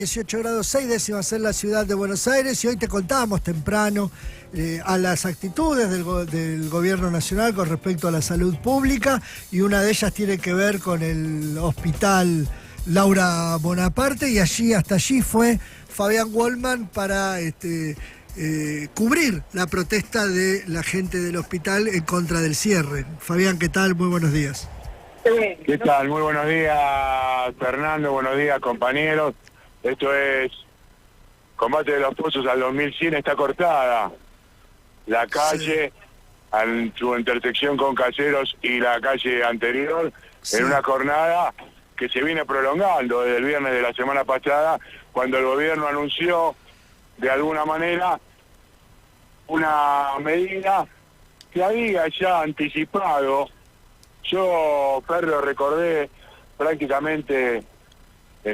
18 grados 6 décimas en la ciudad de Buenos Aires, y hoy te contábamos temprano a las actitudes del gobierno nacional con respecto a la salud pública, y una de ellas tiene que ver con el hospital Laura Bonaparte, y hasta allí fue Fabián Waldman para cubrir la protesta de la gente del hospital en contra del cierre. Fabián, ¿qué tal? Muy buenos días. ¿Qué tal? Muy buenos días, Fernando, buenos días, compañeros. Esto es Combate de los Pozos al 2100, está cortada la calle en su intersección con Caseros y la calle anterior, en una jornada que se viene prolongando desde el viernes de la semana pasada, cuando el gobierno anunció de alguna manera una medida que había ya anticipado. Yo, Perro, recordé prácticamente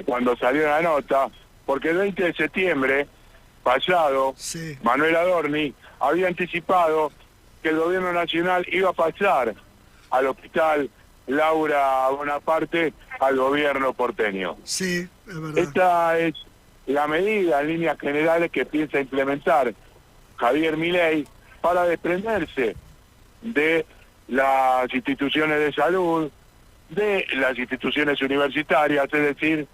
cuando salió la nota, porque el 20 de septiembre pasado, Manuel Adorni había anticipado que el gobierno nacional iba a pasar al hospital Laura Bonaparte al gobierno porteño. Sí, es verdad. Esta es la medida en líneas generales que piensa implementar Javier Milei para desprenderse de las instituciones de salud, de las instituciones universitarias, es decir,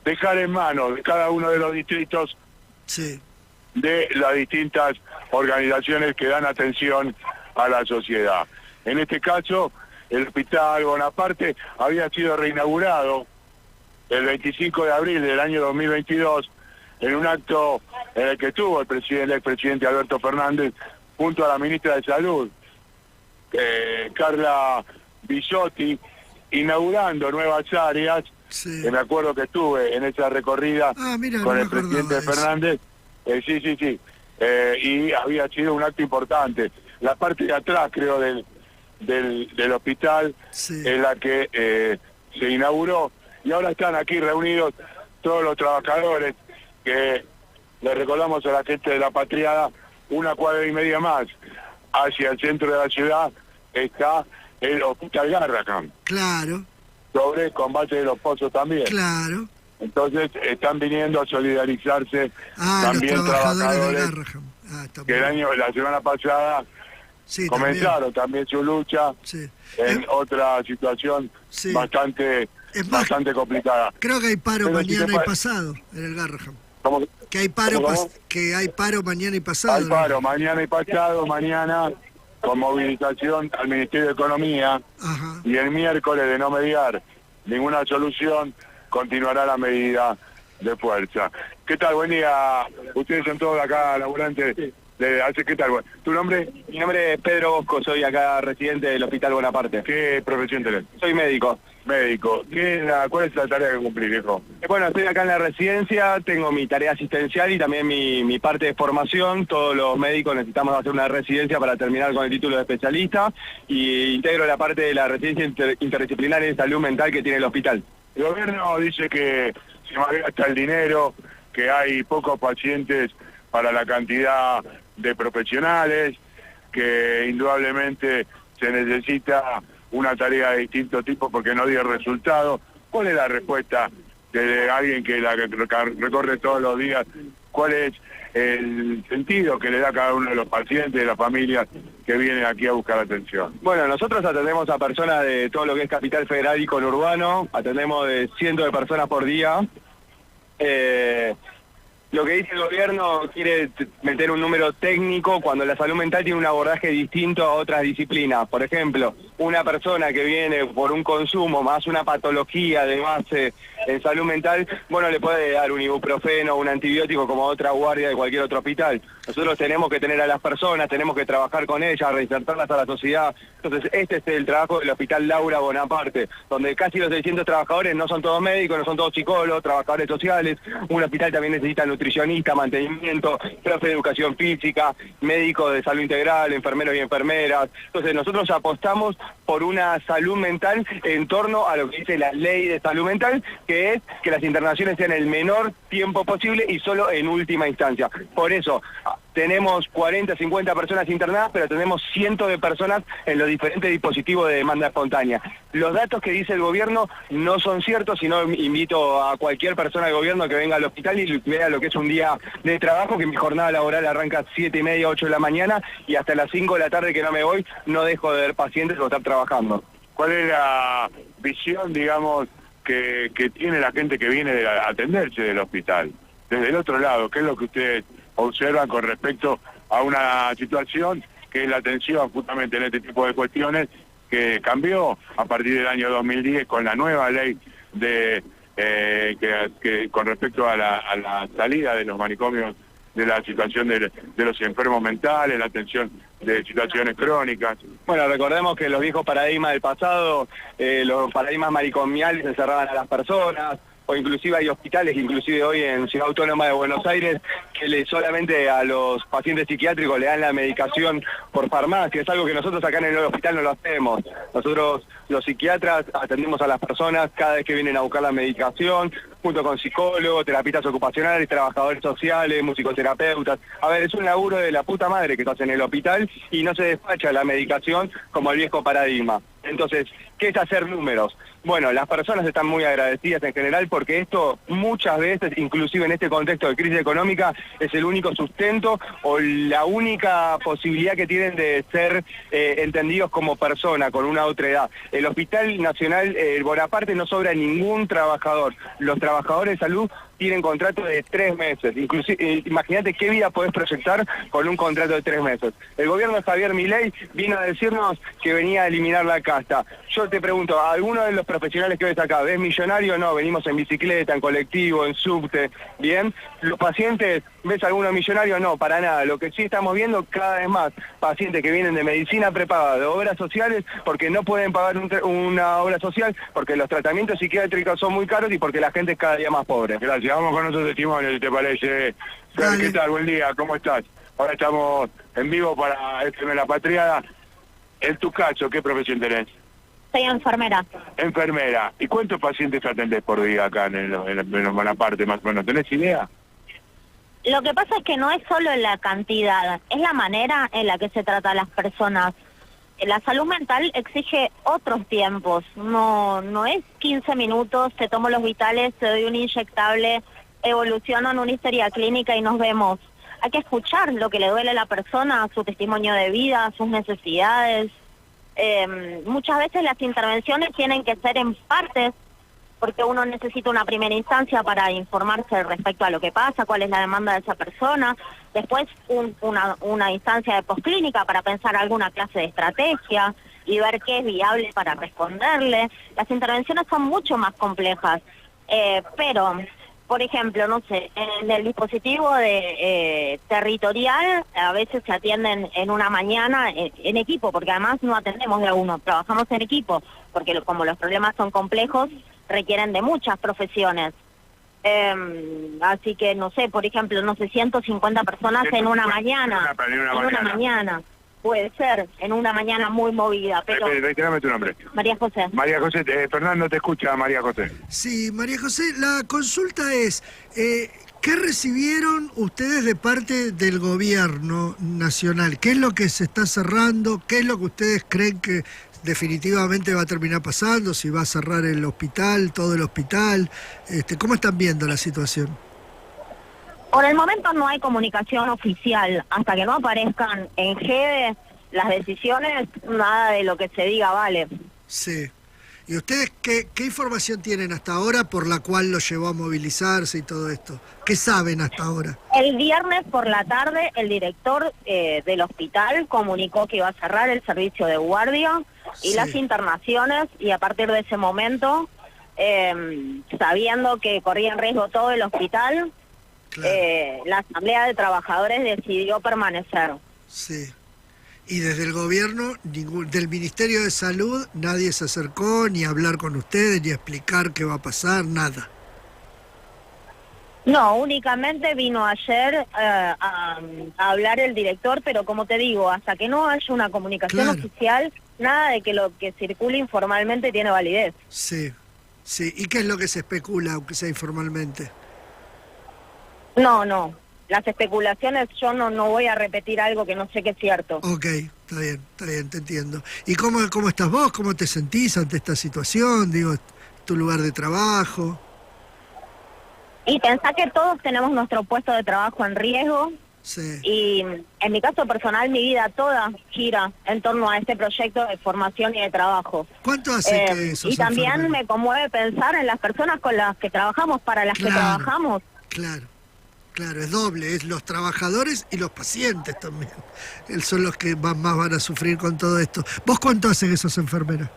dejar en manos de cada uno de los distritos de las distintas organizaciones que dan atención a la sociedad. En este caso, el Hospital Bonaparte había sido reinaugurado el 25 de abril del año 2022 en un acto en el que estuvo el expresidente Alberto Fernández junto a la ministra de Salud, Carla Bisotti, inaugurando nuevas áreas. Me acuerdo que estuve en esa recorrida con el presidente Fernández. Y había sido un acto importante. La parte de atrás, creo, del hospital es la que se inauguró, y ahora están aquí reunidos todos los trabajadores que le recordamos a la gente de La Patriada, una cuadra y media más hacia el centro de la ciudad está el Hospital Garrahan. Claro. Sobre Combate de los Pozos también. Claro. Entonces están viniendo a solidarizarse también los trabajadores que la semana pasada comenzaron también su lucha en otra situación bastante complicada. Creo que hay paro mañana y pasado en el Garrahan. Que hay paro mañana y pasado. Hay paro mañana y pasado, mañana con movilización al Ministerio de Economía. Y el miércoles, de no mediar ninguna solución, continuará la medida de fuerza. ¿Qué tal? Buen día. Ustedes son todos acá laburantes. ¿Qué tal? ¿Tu nombre? Mi nombre es Pedro Bosco, soy acá residente del Hospital Bonaparte. ¿Qué profesión tenés? Soy médico. Médico. ¿Cuál es la tarea que cumplís, viejo? Bueno, estoy acá en la residencia, tengo mi tarea asistencial y también mi parte de formación. Todos los médicos necesitamos hacer una residencia para terminar con el título de especialista, y integro la parte de la residencia interdisciplinaria en salud mental que tiene el hospital. El gobierno dice que se malgasta el dinero, que hay pocos pacientes para la cantidad de profesionales, que indudablemente se necesita una tarea de distinto tipo porque no dio resultado. ¿Cuál es la respuesta de alguien que la recorre todos los días? ¿Cuál es el sentido que le da a cada uno de los pacientes, de las familias que vienen aquí a buscar atención? Bueno, nosotros atendemos a personas de todo lo que es Capital Federal y conurbano, atendemos de cientos de personas por día. Lo que dice el gobierno quiere meter un número técnico cuando la salud mental tiene un abordaje distinto a otras disciplinas. Por ejemplo, una persona que viene por un consumo más una patología de base en salud mental, bueno, le puede dar un ibuprofeno o un antibiótico como otra guardia de cualquier otro hospital. Nosotros tenemos que tener a las personas, tenemos que trabajar con ellas, reinsertarlas a la sociedad. Entonces, este es el trabajo del Hospital Laura Bonaparte, donde casi los 600 trabajadores no son todos médicos, no son todos psicólogos, trabajadores sociales. Un hospital también necesita nutricionista, mantenimiento, profe de educación física, médicos de salud integral, enfermeros y enfermeras. Entonces, nosotros apostamos por una salud mental en torno a lo que dice la ley de salud mental, que es que las internaciones sean el menor tiempo posible y solo en última instancia. Por eso tenemos 40, 50 personas internadas, pero tenemos cientos de personas en los diferentes dispositivos de demanda espontánea. Los datos que dice el gobierno no son ciertos, sino invito a cualquier persona del gobierno que venga al hospital y vea lo que es un día de trabajo, que mi jornada laboral arranca a 7:30, 8 de la mañana, y hasta las 5 de la tarde que no me voy, no dejo de ver pacientes o estar trabajando. ¿Cuál es la visión, digamos, que tiene la gente que viene a atenderse del hospital? Desde el otro lado, ¿qué es lo que ustedes observan con respecto a una situación que es la atención justamente en este tipo de cuestiones que cambió a partir del año 2010 con la nueva ley de que con respecto a la salida de los manicomios, de la situación de los enfermos mentales, la atención de situaciones crónicas? Bueno, recordemos que los viejos paradigmas del pasado, los paradigmas manicomiales encerraban a las personas, o inclusive hay hospitales, inclusive hoy en Ciudad Autónoma de Buenos Aires, que solamente a los pacientes psiquiátricos le dan la medicación por farmacia. Es algo que nosotros acá en el hospital no lo hacemos. Nosotros, los psiquiatras, atendemos a las personas cada vez que vienen a buscar la medicación, junto con psicólogos, terapistas ocupacionales, trabajadores sociales, musicoterapeutas. A ver, es un laburo de la puta madre que se hace en el hospital y no se despacha la medicación como el viejo paradigma. Entonces, ¿qué es hacer números? Bueno, las personas están muy agradecidas en general porque esto muchas veces, inclusive en este contexto de crisis económica, es el único sustento o la única posibilidad que tienen de ser entendidos como persona, con una otra edad. El Hospital Nacional Bonaparte no sobra ningún trabajador. Los trabajadores de salud tienen contrato de 3 meses. Inclusive, imagínate qué vida podés proyectar con un contrato de 3 meses. El gobierno de Javier Milei vino a decirnos que venía a eliminar la casta. Yo te pregunto, ¿a alguno de los profesionales que ves acá, ves millonario? No, venimos en bicicleta, en colectivo, en subte, ¿bien? ¿Los pacientes, ves alguno millonario? No, para nada. Lo que sí estamos viendo cada vez más, pacientes que vienen de medicina prepaga, de obras sociales, porque no pueden pagar una obra social, porque los tratamientos psiquiátricos son muy caros y porque la gente es cada día más pobre. Gracias. Vamos con otro testimonio, si te parece. Fer, ¿qué tal? Buen día, ¿cómo estás? Ahora estamos en vivo para FM La Patriada. En tu caso, ¿qué profesión tenés? Soy enfermera. Enfermera. ¿Y cuántos pacientes atendés por día acá en el Bonaparte, más o menos? ¿Tenés idea? Lo que pasa es que no es solo la cantidad, es la manera en la que se trata a las personas. La salud mental exige otros tiempos, no es 15 minutos, te tomo los vitales, te doy un inyectable, evoluciono en una historia clínica y nos vemos. Hay que escuchar lo que le duele a la persona, su testimonio de vida, sus necesidades. Muchas veces las intervenciones tienen que ser en partes, porque uno necesita una primera instancia para informarse respecto a lo que pasa, cuál es la demanda de esa persona, después una instancia de postclínica para pensar alguna clase de estrategia y ver qué es viable para responderle. Las intervenciones son mucho más complejas, pero, por ejemplo, no sé, en el dispositivo territorial a veces se atienden en una mañana en equipo, porque además no atendemos de a uno, trabajamos en equipo, porque como los problemas son complejos, requieren de muchas profesiones. Así que, no sé, por ejemplo, 150 personas en una mañana. Una mañana. Puede ser, en una mañana muy movida, pero... Reitérame tu nombre. María José. María José, Fernando te escucha, María José. Sí, María José, la consulta es, ¿qué recibieron ustedes de parte del gobierno nacional? ¿Qué es lo que se está cerrando? ¿Qué es lo que ustedes creen que definitivamente va a terminar pasando? Si va a cerrar el hospital, todo el hospital. ¿Cómo están viendo la situación? Por el momento no hay comunicación oficial. Hasta que no aparezcan en GEDE las decisiones, nada de lo que se diga vale. Sí. ¿Y ustedes qué información tienen hasta ahora por la cual los llevó a movilizarse y todo esto? ¿Qué saben hasta ahora? El viernes por la tarde el director del hospital comunicó que iba a cerrar el servicio de guardia y las internaciones, y a partir de ese momento, sabiendo que corría en riesgo todo el hospital, claro, la Asamblea de Trabajadores decidió permanecer. Sí. Y desde el gobierno, del Ministerio de Salud, nadie se acercó ni a hablar con ustedes, ni a explicar qué va a pasar, nada. No, únicamente vino ayer a hablar el director, pero como te digo, hasta que no haya una comunicación oficial, nada de que lo que circule informalmente tiene validez. Sí, sí. ¿Y qué es lo que se especula, aunque sea informalmente? No las especulaciones, yo no voy a repetir algo que no sé que es cierto. Ok, está bien, te entiendo. ¿Y cómo estás vos? ¿Cómo te sentís ante esta situación? Digo, tu lugar de trabajo. Y pensá que todos tenemos nuestro puesto de trabajo en riesgo. Sí. Y en mi caso personal, mi vida toda gira en torno a este proyecto de formación y de trabajo. ¿Cuánto hace que sos Y también enfermera? me conmueve pensar en las personas con las que trabajamos, para las que trabajamos. Claro, es doble, es los trabajadores y los pacientes también. Son los que más van a sufrir con todo esto. ¿Vos cuánto hace que sos enfermera?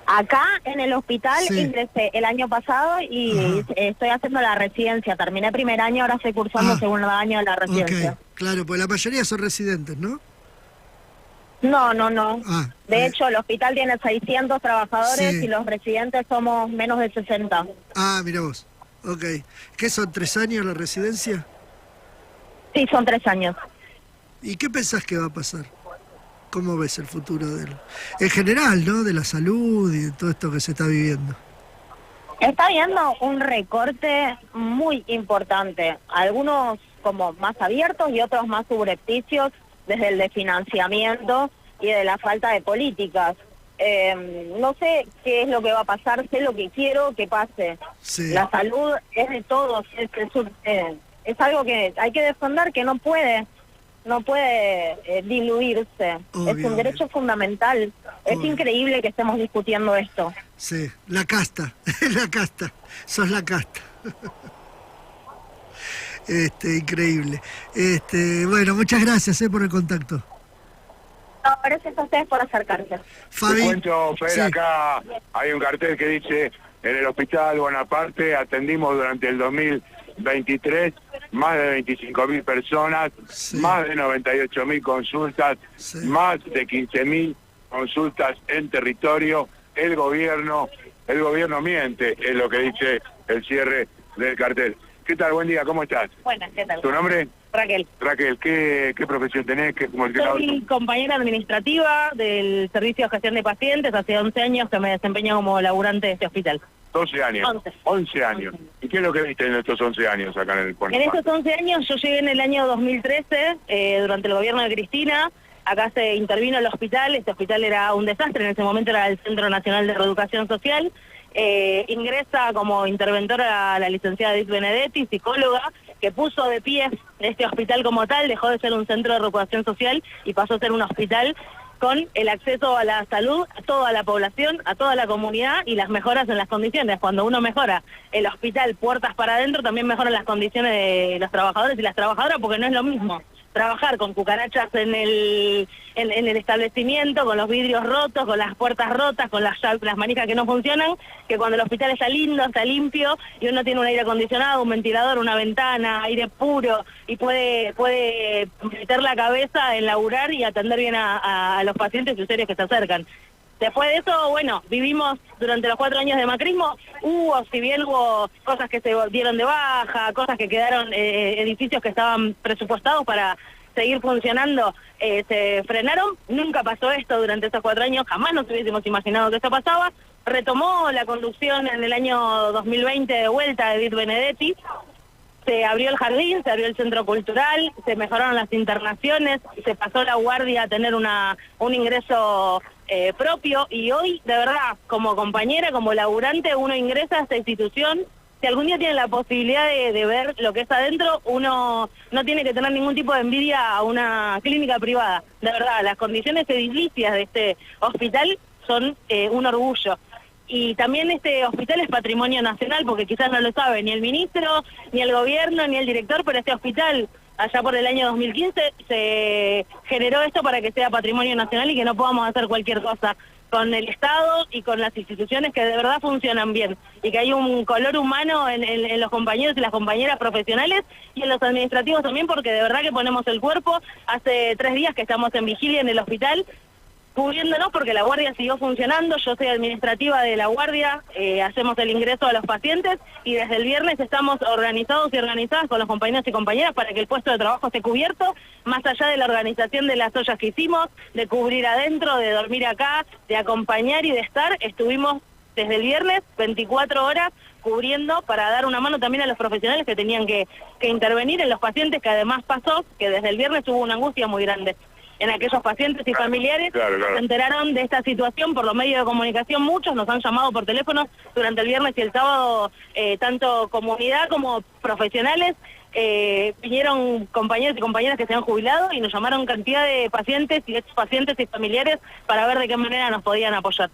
Acá en el hospital Sí. ingresé el año pasado y estoy haciendo la residencia. Terminé primer año, ahora estoy cursando segundo año de la residencia. Ok, claro, pues la mayoría son residentes, ¿no? No. Ah, De hecho, el hospital tiene 600 trabajadores Sí. y los residentes somos menos de 60. mira vos. Ok. ¿Qué son, 3 años la residencia? Sí, son 3 años. ¿Y qué pensás que va a pasar? ¿Cómo ves el futuro en general, ¿no? De la salud y de todo esto que se está viviendo. Está habiendo un recorte muy importante, algunos como más abiertos y otros más subrepticios, desde el de financiamiento y de la falta de políticas. No sé qué es lo que va a pasar, sé lo que quiero que pase. Sí. La salud es de todos, es algo que hay que defender, que no puede diluirse. Obvio, es un derecho fundamental. Es Obvio. increíble que estemos discutiendo esto. Sí, la casta, la casta, sos la casta. Increíble. Bueno, muchas gracias por el contacto. No, gracias a ustedes por acercarse. Te Fabi. cuento, Fer, Sí. acá hay un cartel que dice: en el Hospital Bonaparte atendimos durante el 2023 más de 25.000 personas, Sí. más de 98.000 consultas, Sí. más de 15.000 consultas en territorio. El gobierno miente, es lo que dice el cierre del cartel. ¿Qué tal? Buen día, ¿cómo estás? Buenas, ¿qué tal? ¿Tu nombre? Raquel. Raquel, ¿qué profesión tenés? Soy compañera administrativa del Servicio de Gestión de Pacientes. Hace 11 años que me desempeño como laburante de este hospital. 12 años. 11 años. ¿Y qué es lo que viste en estos 11 años acá en el puerto? En estos 11 años yo llegué en el año 2013, durante el gobierno de Cristina. Acá se intervino el hospital. Este hospital era un desastre, en ese momento era el Centro Nacional de Reeducación Social. Ingresa como interventora la licenciada Edith Benedetti, psicóloga, que puso de pie este hospital como tal, dejó de ser un centro de reeducación social y pasó a ser un hospital con el acceso a la salud a toda la población, a toda la comunidad y las mejoras en las condiciones. Cuando uno mejora el hospital puertas para adentro, también mejoran las condiciones de los trabajadores y las trabajadoras, porque no es lo mismo trabajar con cucarachas en el establecimiento, con los vidrios rotos, con las puertas rotas, con las manijas que no funcionan, que cuando el hospital está lindo, está limpio y uno tiene un aire acondicionado, un ventilador, una ventana, aire puro y puede meter la cabeza en laburar y atender bien a los pacientes y usuarios que se acercan. Después de eso, bueno, vivimos durante los 4 años de macrismo, si bien hubo cosas que se dieron de baja, cosas que quedaron, edificios que estaban presupuestados para seguir funcionando, se frenaron. Nunca pasó esto durante esos 4 años, jamás nos hubiésemos imaginado que esto pasaba. Retomó la conducción en el año 2020 de vuelta de Edith Benedetti. Se abrió el jardín, se abrió el centro cultural, se mejoraron las internaciones, se pasó la guardia a tener un ingreso propio y hoy, de verdad, como compañera, como laburante, uno ingresa a esta institución. Si algún día tiene la posibilidad de ver lo que es adentro, uno no tiene que tener ningún tipo de envidia a una clínica privada. De verdad, las condiciones edilicias de este hospital son un orgullo. Y también este hospital es patrimonio nacional, porque quizás no lo sabe ni el ministro, ni el gobierno, ni el director, pero este hospital, allá por el año 2015, se generó esto para que sea patrimonio nacional y que no podamos hacer cualquier cosa con el Estado y con las instituciones que de verdad funcionan bien. Y que hay un color humano en los compañeros y las compañeras profesionales y en los administrativos también, porque de verdad que ponemos el cuerpo. Hace 3 días que estamos en vigilia en el hospital, cubriéndonos porque la guardia siguió funcionando. Yo soy administrativa de la guardia, hacemos el ingreso a los pacientes y desde el viernes estamos organizados y organizadas con los compañeros y compañeras para que el puesto de trabajo esté cubierto, más allá de la organización de las ollas que hicimos, de cubrir adentro, de dormir acá, de acompañar y de estar. Estuvimos desde el viernes 24 horas cubriendo para dar una mano también a los profesionales que tenían que intervenir en los pacientes, que además pasó que desde el viernes hubo una angustia muy grande en aquellos pacientes y familiares. Claro. Se enteraron de esta situación por los medios de comunicación. Muchos nos han llamado por teléfono durante el viernes y el sábado, tanto comunidad como profesionales. Vinieron compañeros y compañeras que se han jubilado y nos llamaron cantidad de pacientes y expacientes y familiares para ver de qué manera nos podían apoyar.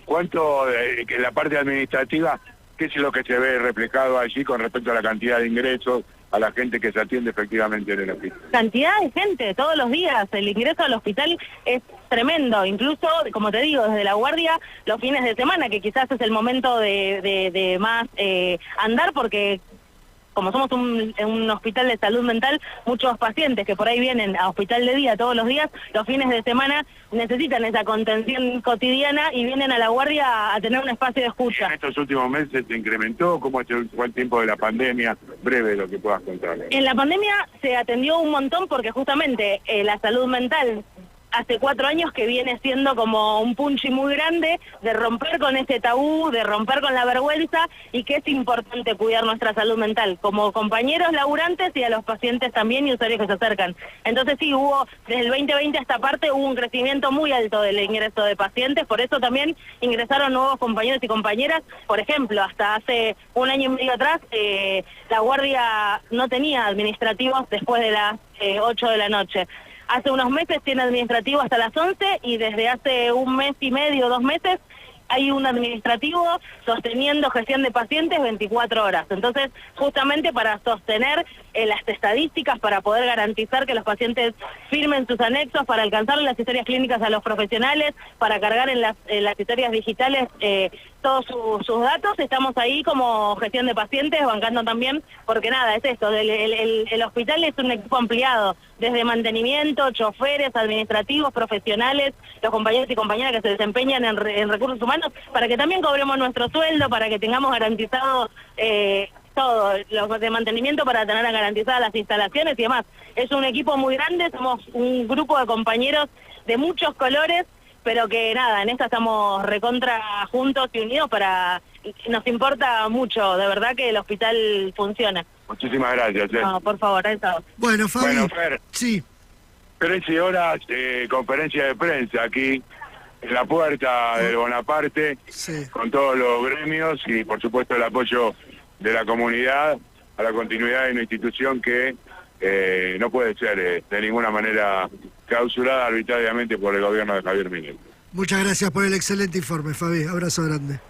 ¿Cuánto, que la parte administrativa, qué es lo que se ve reflejado allí con respecto a la cantidad de ingresos, a la gente que se atiende efectivamente en el hospital? Cantidad de gente todos los días, el ingreso al hospital es tremendo, incluso, como te digo, desde la guardia los fines de semana, que quizás es el momento de más andar, porque como somos un hospital de salud mental, muchos pacientes que por ahí vienen a hospital de día todos los días, los fines de semana necesitan esa contención cotidiana y vienen a la guardia a tener un espacio de escucha. ¿En estos últimos meses se incrementó? ¿Cómo fue el tiempo de la pandemia? Breve lo que puedas contar. En la pandemia se atendió un montón porque justamente la salud mental hace 4 años que viene siendo como un punchi muy grande de romper con ese tabú, de romper con la vergüenza, y que es importante cuidar nuestra salud mental, como compañeros laburantes y a los pacientes también y usuarios que se acercan. Entonces sí, desde el 2020 a esta parte hubo un crecimiento muy alto del ingreso de pacientes, por eso también ingresaron nuevos compañeros y compañeras. Por ejemplo, hasta hace 1 año y medio atrás, la guardia no tenía administrativos después de las 8 de la noche. Hace unos meses tiene administrativo hasta las 11 y desde hace 1 mes y medio, 2 meses, hay un administrativo sosteniendo gestión de pacientes 24 horas. Entonces, justamente para sostener las estadísticas, para poder garantizar que los pacientes firmen sus anexos, para alcanzar las historias clínicas a los profesionales, para cargar en las historias digitales todos sus datos, estamos ahí como gestión de pacientes, bancando también, porque nada, es esto, el hospital es un equipo ampliado, desde mantenimiento, choferes, administrativos, profesionales, los compañeros y compañeras que se desempeñan en recursos humanos, para que también cobremos nuestro sueldo, para que tengamos garantizado todo, lo de mantenimiento, para tener garantizadas las instalaciones y demás. Es un equipo muy grande, somos un grupo de compañeros de muchos colores, pero que nada, en esta estamos recontra juntos y unidos nos importa mucho, de verdad que el hospital funciona. Muchísimas gracias. No, por favor, eso. Bueno, Fabi, Bueno, Fer, sí. 13 horas, conferencia de prensa aquí en la puerta del Bonaparte, Sí. con todos los gremios y por supuesto el apoyo de la comunidad a la continuidad de una institución que no puede ser de ninguna manera clausurada arbitrariamente por el gobierno de Javier Milei. Muchas gracias por el excelente informe, Fabi. Abrazo grande.